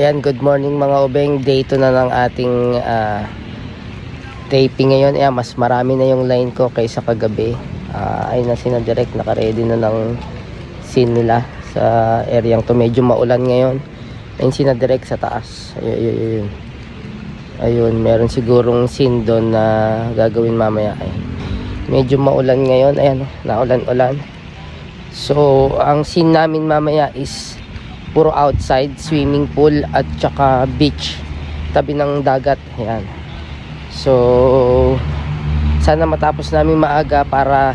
ayan, good morning mga ubeng. Day 2 na ng ating taping ngayon. Ayan, mas marami na yung line ko kaysa kagabi. Ayun na sina direct, naka-ready na ng scene nila sa area to. Medyo maulan ngayon. Ayun sina direct sa taas. Ayun, meron sigurong scene doon na gagawin mamaya. Ayun. Medyo maulan ngayon. Ayan, naulan-ulan. So, ang scene namin mamaya is puro outside, swimming pool at saka beach, tabi ng dagat. Ayan. So sana matapos namin maaga para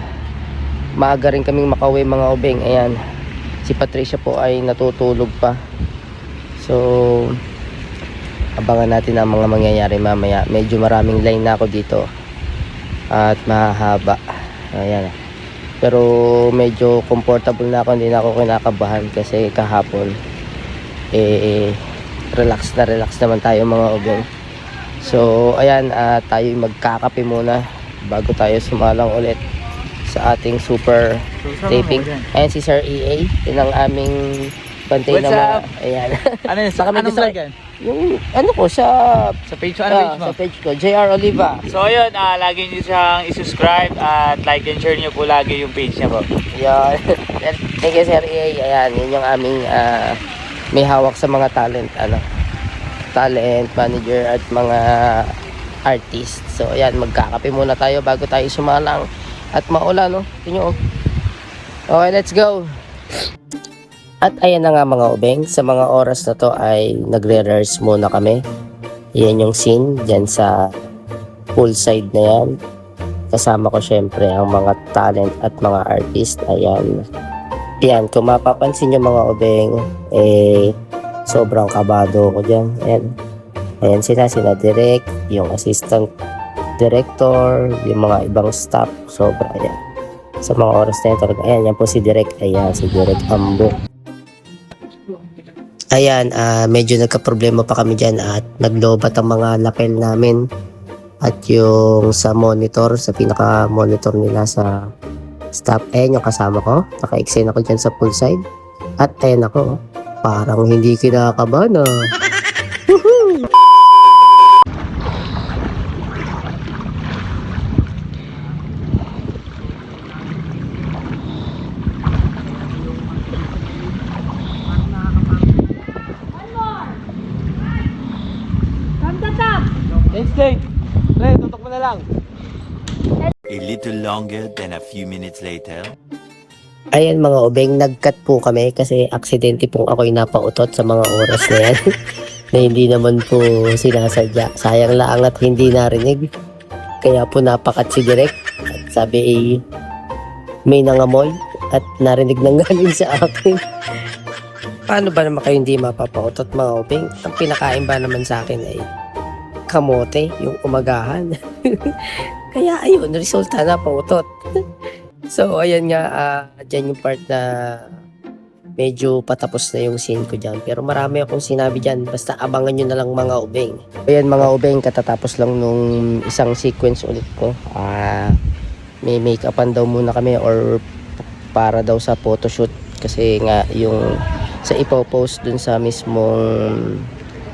maaga rin kaming makauwi mga ubeng. Ayan, si Patricia po ay natutulog pa. So abangan natin ang mga mangyayari mamaya. Medyo maraming line na ako dito at mahahaba. Ayan, pero medyo comfortable na ako, hindi na ako kinakabahan kasi kahapon relax naman tayo mga ubeng. So ayan, tayo magkakape muna bago tayo sumalang ulit sa ating super taping. Ayan si Sir EA, yun ang aming bantay na mga, ayan. Ano yun? Anong vlog yan? Yung ano ko sa page mo? Ano page mo? Sa page ko, JR Oliva. So ayun, lagi nyo siyang i-subscribe at like and share nyo po lagi yung page niya po. Yan. Thank you Sir EA. Ayan, yun yung aming may hawak sa mga talent manager at mga artist. So ayan, magkakape muna tayo bago tayo sumalang at maulan, no? Tingnan. Okay, let's go. At ayan na nga mga ubeng, sa mga oras na to ay nagre-rehearse muna kami. Yan yung scene dyan sa poolside na yan. Kasama ko syempre ang mga talent at mga artist. Ayan. Yan, kung mapapansin nyo mga ubeng, sobrang kabado ko dyan. Ayan sila direct, yung assistant director, yung mga ibang staff. Sobra, ayan. Sa mga oras na yun talaga. Ayan, yan po si direct. Ayan, si direct Ambo. Ayan, medyo nagka-problema pa kami dyan at naglobat ang mga lapel namin. At yung sa monitor, sa pinaka-monitor nila sa staff. Ayan yung kasama ko. Naka-extend ako dyan sa poolside. At ayan ako, parang hindi kinakabahan. Woohoo! Instinct! Pre, tutok mo na lang. A little longer than a few minutes later. Ayan mga ubeng, nag-cut po kami kasi aksidente pong ako'y napautot sa mga oras na yan. Na hindi naman po sinasadya. Sayang lang at hindi narinig. Kaya po napakat si direct. At sabi may nangamoy at narinig nang galing sa akin. Paano ba naman kayo hindi mapapautot mga ubeng? Ang pinakain ba naman sa akin ay kamote, yung umagahan. Kaya ayun, resulta na pautot. So ayan nga, dyan yung part na medyo patapos na yung scene ko dyan. Pero marami akong sinabi dyan, basta abangan nyo na lang mga ubeng. Ayan mga ubeng, katatapos lang nung isang sequence ulit ko. May make-upan daw muna kami or para daw sa photoshoot. Kasi nga yung sa ipopost dun sa mismong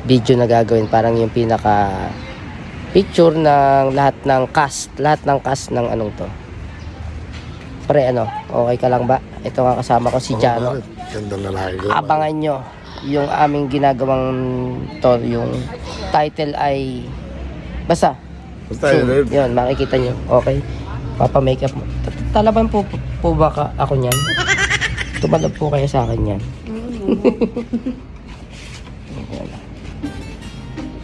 video na gagawin, parang yung pinaka picture ng lahat ng cast ng anong to. Pre, okay ka lang ba? Ito nga kasama ko si Jano. Ganda lalaki ko. Abangan nyo yung aming ginagawang to. Yung title ay basta soon. Yun, makikita nyo. Okay, papa-makeup mo. Talaban po ba ako nyan? Tumalab po kayo sa akin yan.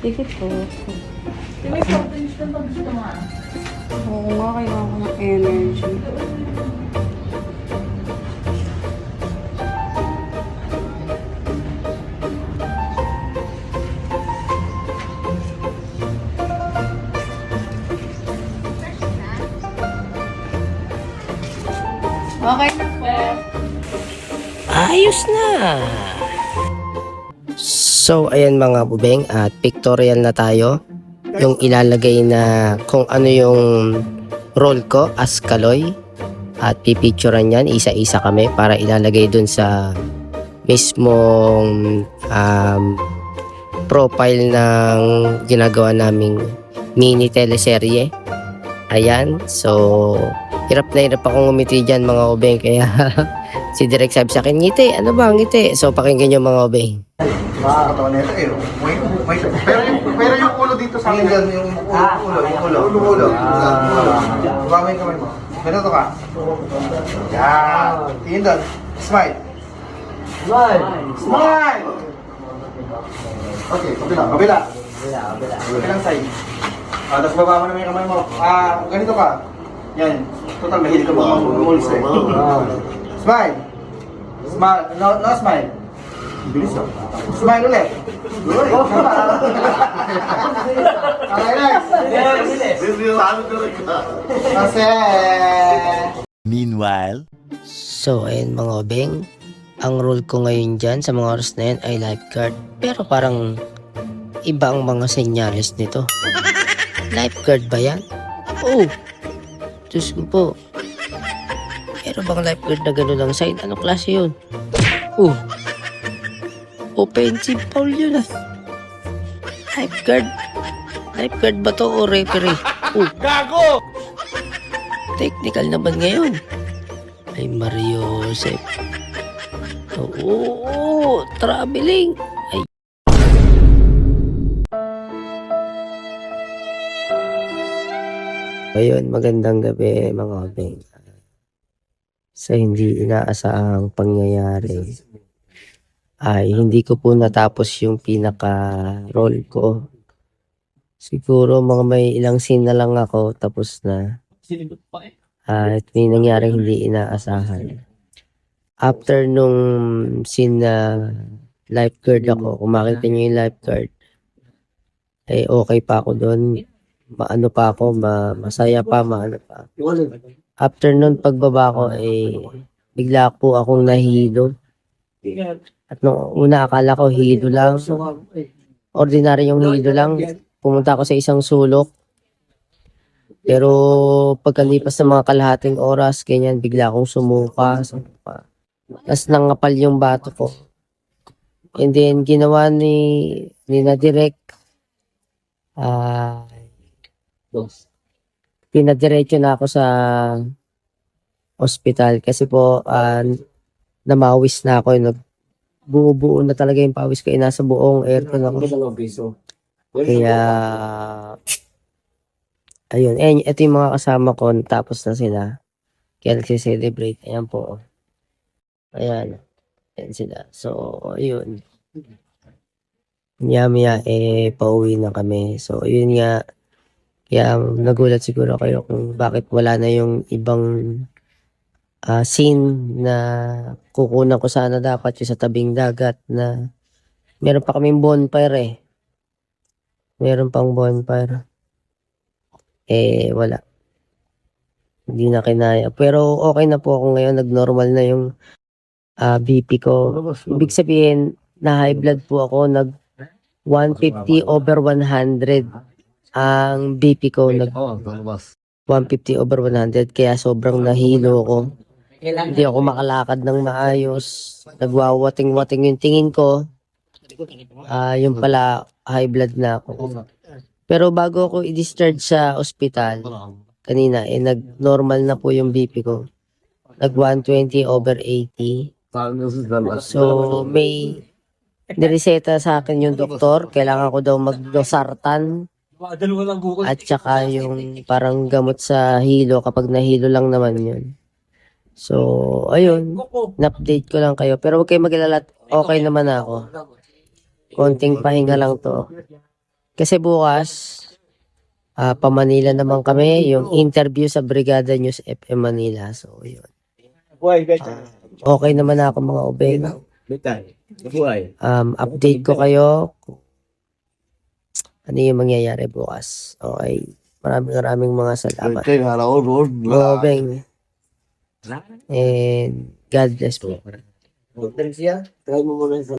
Sige po. May problems na pag gusto mo. Oo nga, kailangan ko ng energy. Okay na po. Ayos na. So ayan mga bubeng, at pictorial na tayo. Yung ilalagay na kung ano yung role ko as Kaloy. At pipicturean yan, isa-isa kami para ilalagay dun sa mismong profile ng ginagawa naming mini teleserye. Ayan, so hirap na hirap akong umiti dyan mga obeng, kaya si Direk sabi sa akin, ngiti, ano ba, ngiti? So pakinggan nyo mga obeng. Katawan nito eh. Pero yung ulo dito sa akin. Yung ulo. Kamay mo. Ganito ka. Yan. Tingin doon. Smile. Smile! Okay, kabila. Kabilang side. Tapos baba mo naman yung kamay mo. Ganito ka. Yan. Total, mahilig ka ba umulis eh. Smile. Smile. No smile. Bilis oh. Smile ulit. Okay, next. Kasi... Meanwhile, So ayun mga obeng, ang role ko ngayon dyan sa mga oras na yan ay lifeguard. Pero parang iba ang mga senyales nito. Lifeguard ba yan? Oh! Diyos ko po. Pero bang lifeguard na gano'n ang sign? Anong klase yun? Oh! Offensive foul yun ah. Lifeguard. Lifeguard ba to o referee? Oh! Gago! Technical naman ngayon. Ay Mario Joseph. Oo, traveling. Ay. Ayun, magandang gabi mga obeng. Sa hindi inaasahang pangyayari ay hindi ko po natapos yung pinaka-role ko. Siguro mga may ilang scene na lang ako tapos na. At may nangyaring hindi inaasahan. After nung scene na lifeguard ako, kung makita niyo yung lifeguard, eh okay pa ako doon. Maano pa ako, masaya pa, maano pa. After nun pagbaba ko, eh bigla po akong nahilo. At nung una akala ko hilo lang. Ordinary yung hilo lang. Pumunta ako sa isang sulok. Pero pagkalipas ng mga kalahating oras, ganyan, bigla akong sumuka. Tapos nangapal yung bato ko. And then, ginawa ni na Direk, pinadiretso na ako sa ospital kasi po, namawis na ako. Buo-buo na talaga yung pawis ko. Nasa buong aircon ako. Kaya, ayun. Ito yung mga kasama ko. Tapos na sila. Kaya nagsi-celebrate. Ayan po. Ayan. Ayan sila. So, ayun. Maya-maya, pauwi na kami. So, ayun nga. Kaya nagulat siguro kayo kung bakit wala na yung ibang scene na kukunan ko sana dapat yung sa tabing dagat na meron pa kaming bonfire eh. Meron pang bonfire. Wala. Hindi na kinaya. Pero okay na po ako ngayon. Nag-normal na yung BP ko. Ibig sabihin, na high blood po ako. Nag 150/100 ang BP ko. Nag 150/100. Kaya sobrang nahilo ko. Hindi ako makalakad ng maayos. Nagwawating-wating yung tingin ko. Yung pala, high blood na ako. Pero bago ako i-discharge sa ospital, kanina, nag-normal na po yung BP ko. Nag 120/80. So, may nireseta sa akin yung doktor. Kailangan ko daw mag-losartan. At saka yung parang gamot sa hilo kapag nahilo lang naman yun. So, ayun. Na-update ko lang kayo. Pero huwag kayo mag-alala. Okay naman ako. Konting pahinga lang to. Kasi bukas, pa-Manila naman kami. Yung interview sa Brigada News FM Manila. So, yun. Okay naman ako mga obeng. Update ko kayo kung ano yung mangyayari bukas. Okay. Maraming mga salamat. Mga obeng. And God bless po.